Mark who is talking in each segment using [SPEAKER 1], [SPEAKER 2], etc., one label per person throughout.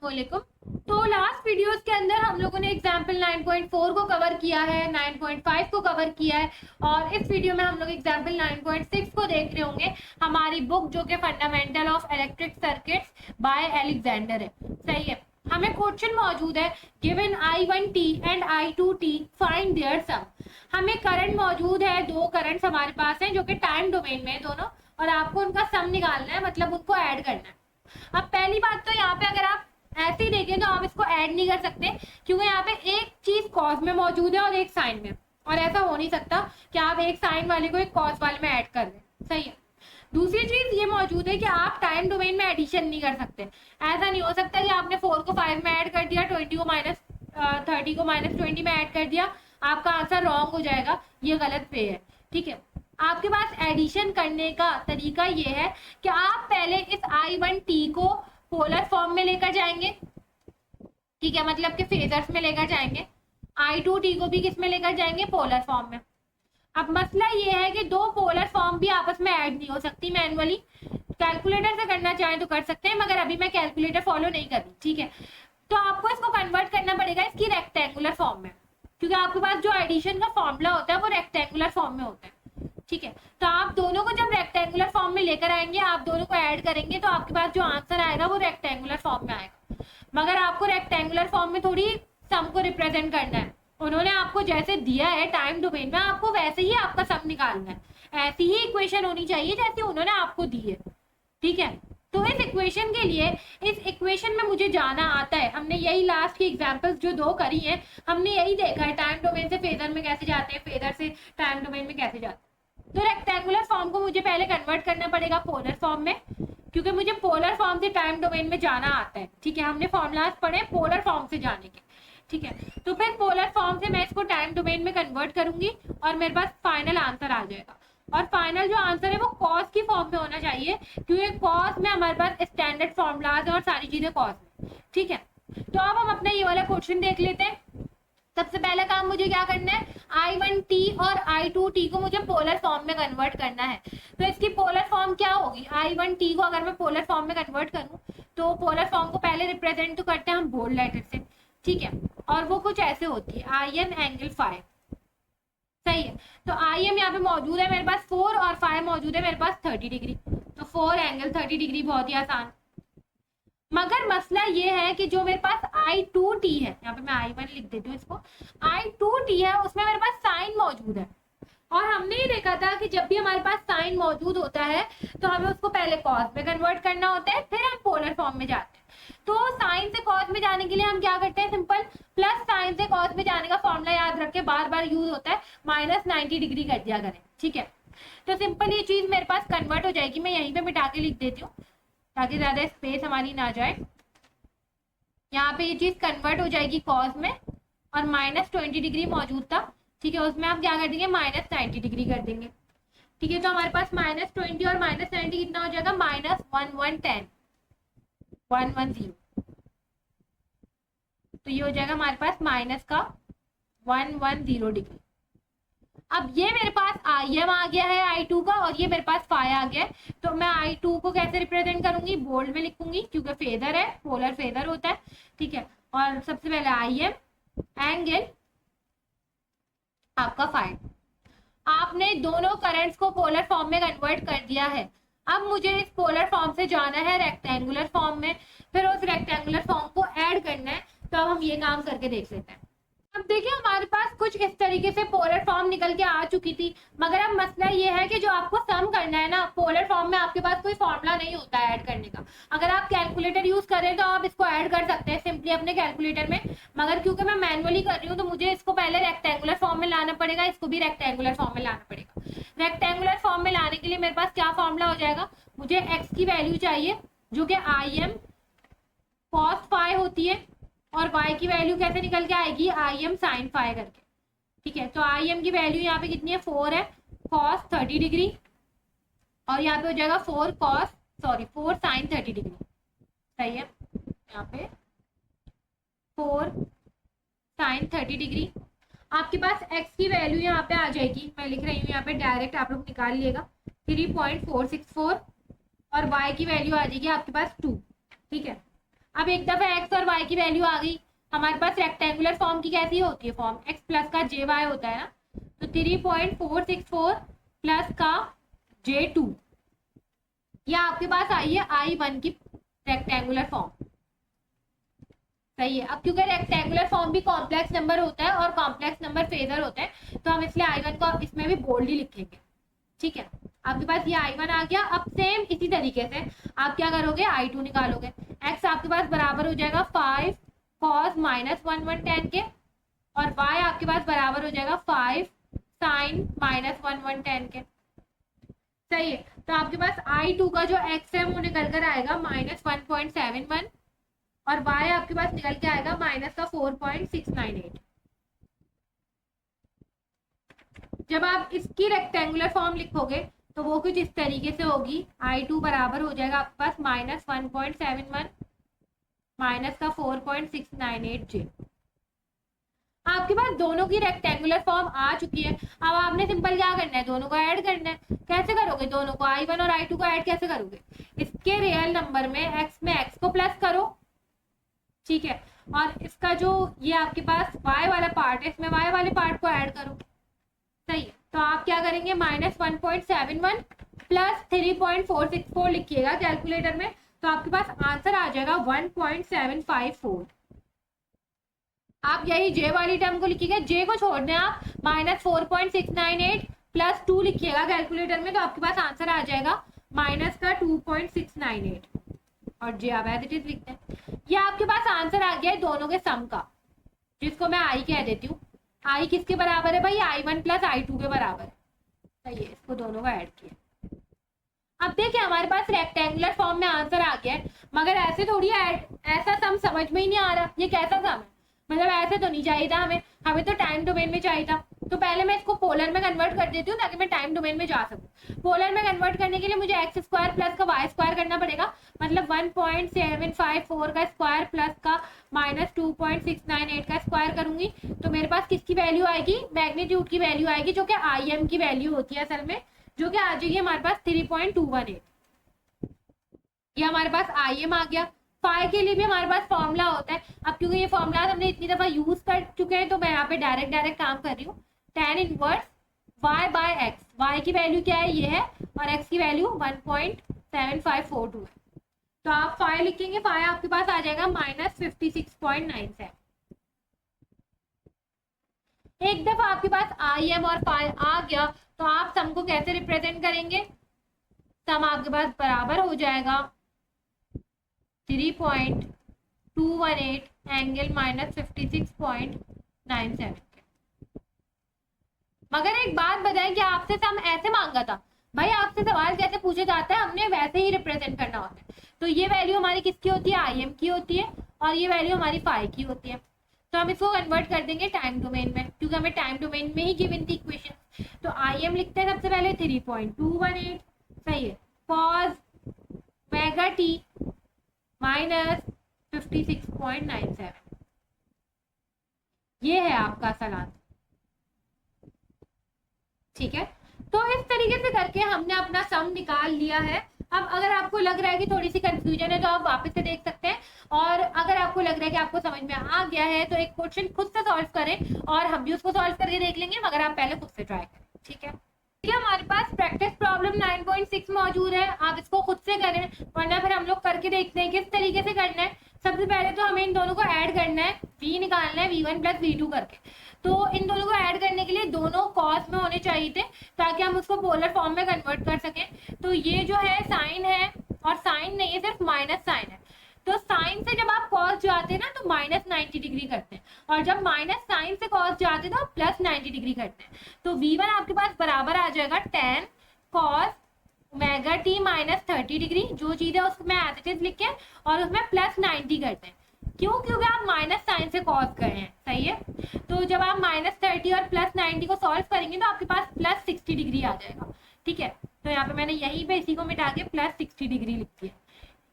[SPEAKER 1] अस्सलामुअलैकुम। तो last videos के अंदर हम लोगों ने एग्जाम्पल 9.4 को कवर किया है, 9.5 को कवर किया है और इस वीडियो में हम लोग एग्जाम्पल 9.6 को देख रहे होंगे। हमारी बुक जो कि fundamental of electric circuits by Alexander है। सही है, हमें क्वेश्चन मौजूद है given I1t and I2t find their sum. हमें करंट मौजूद है, दो करंट्स हमारे पास हैं जो कि टाइम डोमेन में है दोनों, और आपको उनका सम निकालना है, मतलब उनको ऐड करना है। अब पहली बात तो यहाँ पे अगर आप ऐसे ही देखें तो आप इसको ऐड नहीं कर सकते, क्योंकि यहाँ पे एक चीज कॉस में मौजूद है और एक साइन में, और ऐसा हो नहीं सकता कि आप एक साइन वाले को एक कॉस वाले में ऐड कर दें। सही है। दूसरी चीज ये मौजूद है कि आप टाइम डोमेन में एडिशन नहीं कर सकते। ऐसा नहीं हो सकता कि आपने 4 को 5 में ऐड कर दिया, 20 को -30 को -20 में ऐड कर दिया, आपका आंसर रॉन्ग हो जाएगा। ये गलत वे है। ठीक है, आपके पास एडिशन करने का तरीका ये है कि आप पहले इस I1t को पोलर फॉर्म में लेकर जाएंगे। ठीक है, मतलब कि फेजर्स में लेकर जाएंगे। I2t को भी किस में लेकर जाएंगे? पोलर फॉर्म में। अब मसला ये है कि दो पोलर फॉर्म भी आपस में ऐड नहीं हो सकती मैनुअली। कैलकुलेटर से करना चाहें तो कर सकते हैं, मगर अभी मैं कैलकुलेटर फॉलो नहीं कर रही। ठीक है, तो आपको इसको कन्वर्ट करना पड़ेगा इसकी रेक्टेंगुलर फॉर्म में, क्योंकि आपके पास जो एडिशन का फॉर्मूला होता है वो रेक्टेंगुलर फॉर्म में होता है। ठीक है, तो आप दोनों को जब रेक्टेंगुलर फॉर्म में लेकर आएंगे, आप दोनों को ऐड करेंगे, तो आपके पास जो आंसर आएगा वो रेक्टेंगुलर फॉर्म में आएगा। मगर आपको रेक्टेंगुलर फॉर्म में थोड़ी सम को रिप्रेजेंट करना है। उन्होंने आपको जैसे दिया है टाइम डोमेन में, आपको वैसे ही आपका सम निकालना है। ऐसी ही इक्वेशन होनी चाहिए जैसे उन्होंने आपको दी है। ठीक है, तो इस इक्वेशन के लिए, इस इक्वेशन में मुझे जाना आता है। हमने यही लास्ट की एग्जांपल्स जो दो करी हैं, हमने यही देखा है टाइम डोमेन से फेजर में कैसे जाते हैं, फेजर से टाइम डोमेन में कैसे जाते हैं। तो रेक्टेंगुलर फॉर्म को मुझे पहले कन्वर्ट करना पड़ेगा पोलर फॉर्म में, क्योंकि मुझे पोलर फॉर्म से टाइम डोमेन में जाना आता है। ठीक है, हमने फॉर्मूलाज पढ़े पोलर फॉर्म से जाने के। ठीक है, तो फिर पोलर फॉर्म से मैं इसको टाइम डोमेन में कन्वर्ट करूंगी और मेरे पास फाइनल आंसर आ जाएगा। और फाइनल जो आंसर है वो कॉस की फॉर्म में होना चाहिए, क्योंकि कॉस में हमारे पास स्टैंडर्ड फॉर्मूलाज और सारी चीजें कॉस में। ठीक है, तो अब हम अपना ये वाला क्वेश्चन देख लेते हैं। सबसे पहला काम मुझे क्या करना है, I1t और I2t को मुझे पोलर फॉर्म में कन्वर्ट करना है। तो इसकी पोलर फॉर्म क्या होगी? I1t को अगर मैं पोलर फॉर्म में कन्वर्ट करूं तो पोलर फॉर्म को पहले रिप्रेजेंट तो करते हैं हम बोल्ड लेटर से। ठीक है, और वो कुछ ऐसे होती है IM एंगल 5। सही है, तो IM यहाँ पे मौजूद है मेरे पास 4 और 5 मौजूद है मेरे पास 30 डिग्री। तो 4 एंगल 30 डिग्री, बहुत ही आसान। मगर मसला ये है कि जो मेरे पास I2t है, यहाँ पे मैं I1 लिख देती हूँ इसको, I2t है, उसमें मेरे पास साइन मौजूद है। और हमने ये देखा था कि जब भी हमारे पास साइन मौजूद होता है तो हमें उसको पहले कॉस में कन्वर्ट करना होता है, फिर हम पोलर फॉर्म में जाते हैं। तो साइन से कॉस में जाने के लिए हम क्या करते हैं, सिंपल प्लस साइन से कॉस में जाने का फॉर्मूला याद रख के बार बार यूज होता है, -90 डिग्री कर दिया करें। ठीक है, तो सिंपल ये चीज मेरे पास कन्वर्ट हो जाएगी। मैं यहीं पे मिटा के लिख देती हूँ ताकि ज्यादा स्पेस हमारी ना जाए। यहाँ पे ये चीज कन्वर्ट हो जाएगी कॉस में, और -20 डिग्री मौजूद था। ठीक है, उसमें आप क्या कर देंगे, -90 डिग्री कर देंगे। ठीक है, तो हमारे पास -20 और -90 कितना हो जाएगा, -110 110। तो ये हो जाएगा हमारे पास माइनस का 110 डिग्री। अब ये मेरे पास IM आ गया है I2 का, और ये मेरे पास फाई आ गया है। तो मैं I2 को कैसे रिप्रेजेंट करूंगी, बोल्ड में लिखूंगी, क्योंकि फेजर है, पोलर फेजर होता है। ठीक है, और सबसे पहले IM एंगल आपका फाई। आपने दोनों करंट्स को पोलर फॉर्म में कन्वर्ट कर दिया है। अब मुझे इस पोलर फॉर्म से जाना है रेक्टेंगुलर फॉर्म में, फिर उस रेक्टेंगुलर फॉर्म को ऐड करना है। तो अब हम ये काम करके देख लेते हैं। अब देखिए, हमारे पास कुछ इस तरीके से पोलर फॉर्म निकल के आ चुकी थी, मगर अब मसला ये है कि जो आपको सम करना है ना, पोलर फॉर्म में आपके पास कोई फॉर्मूला नहीं होता है ऐड करने का। अगर आप कैलकुलेटर यूज कर रहे हैं तो आप इसको ऐड कर सकते हैं सिंपली अपने कैलकुलेटर में, मगर क्योंकि मैं मैनुअली कर रही हूँ तो मुझे इसको पहले रेक्टेंगुलर फॉर्म में लाना पड़ेगा, इसको भी रेक्टेंगुलर फॉर्म में लाना पड़ेगा। रेक्टेंगुलर फॉर्म में लाने के लिए मेरे पास क्या फॉर्मूला हो जाएगा, मुझे एक्स की वैल्यू चाहिए जो कि IM cos फाई होती है, और y की वैल्यू कैसे निकल के आएगी, IM sin फाई करके। ठीक है, तो IM की वैल्यू यहाँ पे कितनी है, 4 है, cos 30 डिग्री, और यहाँ पे हो जाएगा 4 sin 30 डिग्री। सही है, यहाँ पे 4 sin 30 डिग्री। आपके पास x की वैल्यू यहाँ पे आ जाएगी, मैं लिख रही हूँ यहाँ पे, डायरेक्ट आप लोग निकाल लिएगा, 3.464, और y की वैल्यू आ जाएगी आपके पास 2। ठीक है, अब एक दफा एक्स और वाई की वैल्यू आ गई, हमारे पास रेक्टेंगुलर फॉर्म की कैसी होती है फॉर्म, एक्स प्लस का जे वाई होता है ना, तो 3.464 प्लस का J2, ये आपके पास आई है I1 की रेक्टेंगुलर फॉर्म। सही है। अब क्योंकि रेक्टेंगुलर फॉर्म भी कॉम्प्लेक्स नंबर होता है और कॉम्प्लेक्स नंबर फेजर होते हैं, तो हम इसलिए I1 को इसमें भी बोल्डली लिखेंगे। ठीक है, आपके पास ये I1 आ गया। अब सेम इसी तरीके से आप क्या करोगे, I2 निकालोगे। x आपके पास बराबर हो जाएगा 5 cos -1 tan के, और y आपके पास बराबर हो जाएगा 5 sin -1 tan के। सही है, तो आपके पास I2 का जो x है वो निकल कर आएगा -1.71, और y आपके पास निकल के आएगा माइनस का 4.698। जब आप इसकी रेक्टेंगुलर फॉर्म लिखोगे तो वो कुछ इस तरीके से होगी, I2 बराबर हो जाएगा आपके पास -1.71 माइनस का 4.698 J। आपके पास दोनों की रेक्टेंगुलर फॉर्म आ चुकी है। अब आपने सिंपल क्या करना है, दोनों को ऐड करना है। कैसे करोगे दोनों को, I1 और I2 को ऐड कैसे करोगे, इसके रियल नंबर में x को प्लस करो। ठीक है, और इसका जो ये आपके पास y वाला पार्ट है, इसमें y वाले पार्ट को ऐड करो। सही है, तो आप क्या करेंगे, -1.71 प्लस 3.464 लिखिएगा कैलकुलेटर में, तो आपके पास आंसर आ जाएगा 1.754। आप यही j वाली टर्म को लिखिएगा, j को छोड़ दें आप, -4.698 प्लस 2 लिखिएगा कैलकुलेटर में, तो आपके पास आंसर आ जाएगा माइनस का 2.698, और j आप एज इट इज लिखते हैं। ये आपके पास आंसर आ गया है दोनों के सम का, जिसको मैं I कह देती हूँ। I किसके बराबर है भाई, I1 प्लस I2 के बराबर है। सही है, इसको दोनों का ऐड किया। अब देखिए हमारे पास रेक्टेंगुलर फॉर्म में आंसर आ गया है, मगर ऐसे थोड़ी ऐसा सम समझ में ही नहीं आ रहा, ये कैसा सम है, मतलब ऐसे तो नहीं चाहिए था हमें तो टाइम डोमेन में चाहिए था। तो पहले मैं इसको पोलर में कन्वर्ट कर देती हूँ ताकि मैं टाइम डोमेन में जा सकूँ। पोलर में कन्वर्ट करने के लिए मुझे x स्क्वायर प्लस का y स्क्वायर करना पड़ेगा, मतलब 1.754 का स्क्वायर प्लस का -2.698 का स्क्वायर करूंगी, तो मेरे पास किसकी वैल्यू आएगी, मैग्नीट्यूड की वैल्यू आएगी, जो कि IM की वैल्यू होती है असल में, जो कि आ जाएगी हमारे पास 3.218। ये हमारे पास IM आ गया। फाई के लिए भी हमारे पास फॉर्मूला होता है। अब क्योंकि ये फॉर्मूला हमने इतनी दफा यूज कर चुके हैं, तो मैं यहाँ पे डायरेक्ट काम कर रही हूँ। tan inverse y by x, y की वैल्यू क्या है, ये है, और x की वैल्यू 1.7542 है। तो आप फाई लिखेंगे, फाई आपके पास आ जाएगा -56.97। एक दफा आपके पास IM और फाई आ गया, तो आप सम को कैसे रिप्रेजेंट करेंगे, सम आपके पास बराबर हो जाएगा 3.218 एंगल -56.97 के। मगर एक बात बताएं कि आपसे सम ऐसे मांगा था भाई, आपसे सवाल कैसे पूछे जाता है, हमने वैसे ही रिप्रेजेंट करना होता है। तो ये वैल्यू हमारी किसकी होती है, IM की होती है, और ये वैल्यू हमारी फाई की होती है। तो हम इसको कन्वर्ट कर देंगे टाइम डोमेन में, क्योंकि हमें टाइम डोमेन में ही गिवन थी इक्वेशन। तो IM लिखते हैं सबसे पहले 3.218, सही है, cos मेगा t -56.97, ये है आपका असल आंसर। ठीक है, तो इस तरीके से करके हमने अपना सम निकाल लिया है। अब अगर आपको लग रहा है कि थोड़ी सी कंफ्यूजन है, तो आप वापस से देख सकते हैं, और अगर आपको लग रहा है कि आपको समझ में आ गया है, तो एक क्वेश्चन खुद से सॉल्व करें, और हम भी उसको सॉल्व करके देख लेंगे, मगर आप पहले खुद से ट्राई करें। ठीक है, हमारे पास प्रैक्टिस प्रॉब्लम 9.6 मौजूद है, आप इसको खुद से करें, वरना फिर हम लोग करके देखते हैं किस तरीके से करना है। सबसे पहले तो हमें इन दोनों को ऐड करना है, v निकालना है, v1 प्लस v2 करके। तो इन दोनों को ऐड करने के लिए दोनों कॉस में होने चाहिए थे, ताकि हम उसको पोलर फॉर्म में कन्वर्ट कर सकें। तो ये जो है साइन है, और साइन नहीं है, सिर्फ माइनस साइन है। तो साइन से जब आप कॉस जाते हैं ना, तो -90 डिग्री करते हैं, और जब माइनस साइन से कॉस जाते हैं तो +90 डिग्री करते हैं। तो v1 आपके पास बराबर आ जाएगा tan cos omega t -30 degree, जो चीज है उसमें एज इट इज लिख के, और उसमें +90 करते हैं। क्यों, क्योंकि आप माइनस साइन से कॉस गए हैं। सही है, तो जब आप -30 और +90 को सॉल्व करेंगे, तो आपके पास +60 डिग्री आ जाएगा। ठीक है, तो यहाँ पे मैंने यहीं पे इसी को मिटा के +60 डिग्री लिख दिया।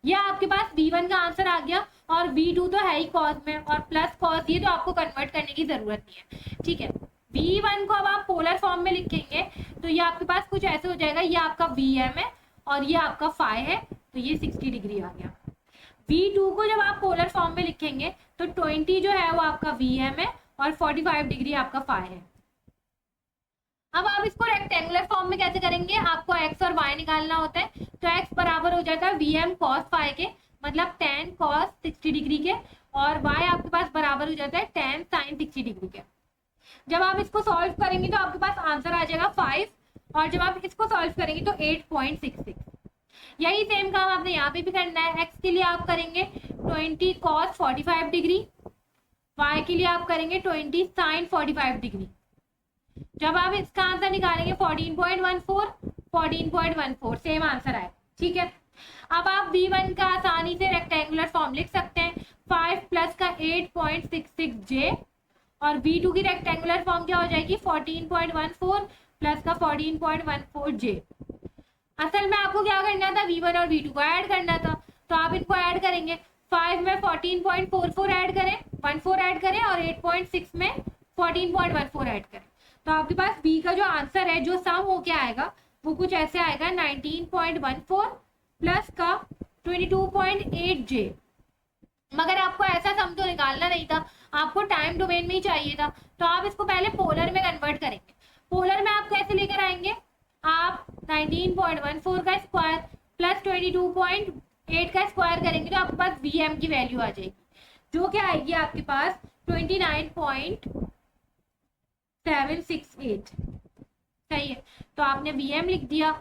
[SPEAKER 1] ये आपके पास v1 का आंसर आ गया, और v2 तो है ही कॉस में, और प्लस कॉस, ये तो आपको कन्वर्ट करने की जरूरत नहीं है। ठीक है, v1 को अब आप पोलर फॉर्म में लिखेंगे, तो ये आपके पास कुछ ऐसे हो जाएगा, ये आपका vm है और ये आपका फाई है, तो ये 60 डिग्री आ गया। V2 को जब आप पोलर फॉर्म में लिखेंगे तो 20 जो है वो आपका Vm है और 45 डिग्री आपका फाई है। अब आप इसको रेक्टेंगुलर फॉर्म में कैसे करेंगे, आपको x और y निकालना होता है। तो x बराबर हो जाता है Vm cos फाई के, मतलब tan cos 60 डिग्री के, और y आपके पास बराबर हो जाता है tan sin 60 डिग्री के। जब आप इसको सॉल्व करेंगे तो आपके पास आंसर आ जाएगा 5, और जब आप इसको सॉल्व करेंगे तो 8.66। यही सेम काम आपने यहाँ पे भी करना है। x के लिए आप करेंगे 20 cos 45 डिग्री, y के लिए आप करेंगे 20 sin 45 डिग्री। जब आप इसका आंसर निकालेंगे 14.14 सेम आंसर आए, ठीक है। अब आप V1 का आसानी से रेक्टेंगुलर फॉर्म लिख सकते हैं, 5 प्लस का 8.66j, और V2 की रेक्टेंगुलर फॉर्म क्या हो जाएगी 14.14 प्लस का 14.14j। असल में आपको क्या करना था, V1 और V2 को ऐड करना था, तो आप इनको ऐड करेंगे। 5 में 14.44 ऐड करें, 14 ऐड करें, और 8.6 में 14.14 ऐड करें, तो आपके पास B का जो आंसर है, जो सम हो क्या आएगा, वो कुछ ऐसे आएगा 19.14 प्लस का 22.8j। मगर आपको ऐसा सम तो निकालना नहीं था, आपको टाइम डोमेन में ही चाहिए था, तो आप इसको पहले पोलर में कन्वर्ट करेंगे। पोलर में आप कैसे लेकर आएंगे, आप 19.14 का स्क्वायर प्लस 22.8 का स्क्वायर करेंगे तो आपके पास Vm की वैल्यू आ जाएगी, जो क्या आएगी आपके पास 29.768। सही है, तो आपने Vm लिख दिया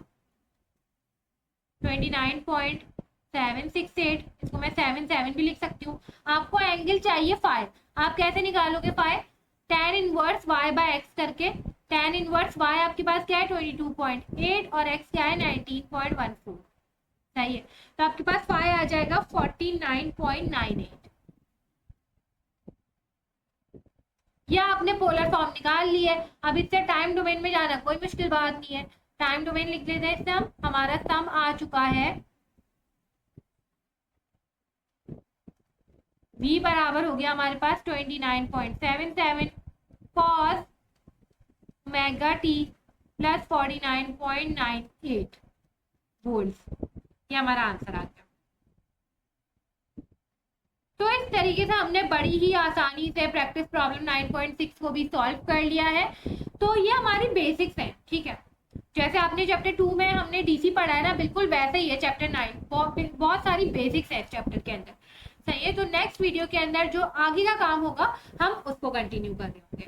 [SPEAKER 1] 29.768, इसको मैं 77 भी लिख सकती हूँ। आपको एंगल चाहिए फाई, आप कैसे निकालोगे phi, tan inverse y by x करके। tan इनवर्स y आपके पास क्या है 22.8 और x क्या है 19.14। सही है, तो आपके पास फाई आ जाएगा 49.98। या आपने पोलर फॉर्म निकाल ली है। अब इससे टाइम डोमेन में जाना कोई मुश्किल बात नहीं है, टाइम डोमेन लिख लेते हैं। इससे हमारा सम आ चुका है, V बराबर हो गया हमारे पास 29.77 cos omega T plus 49.98 volt. ये हमारा आंसर आ गया। तो इस तरीके से हमने बड़ी ही आसानी से प्रैक्टिस प्रॉब्लम 9.6 को भी सॉल्व कर लिया है। तो ये हमारी बेसिक्स हैं, ठीक है। जैसे आपने चैप्टर 2 में हमने डीसी पढ़ा है ना, बिल्कुल वैसे ही है चैप्टर 9। बहुत सारी बेसिक्स है इस चैप्टर के अंदर। सही है, तो नेक्स्ट वीडियो के अंदर जो आगे का काम होगा हम उसको कंटिन्यू कर रहे होंगे।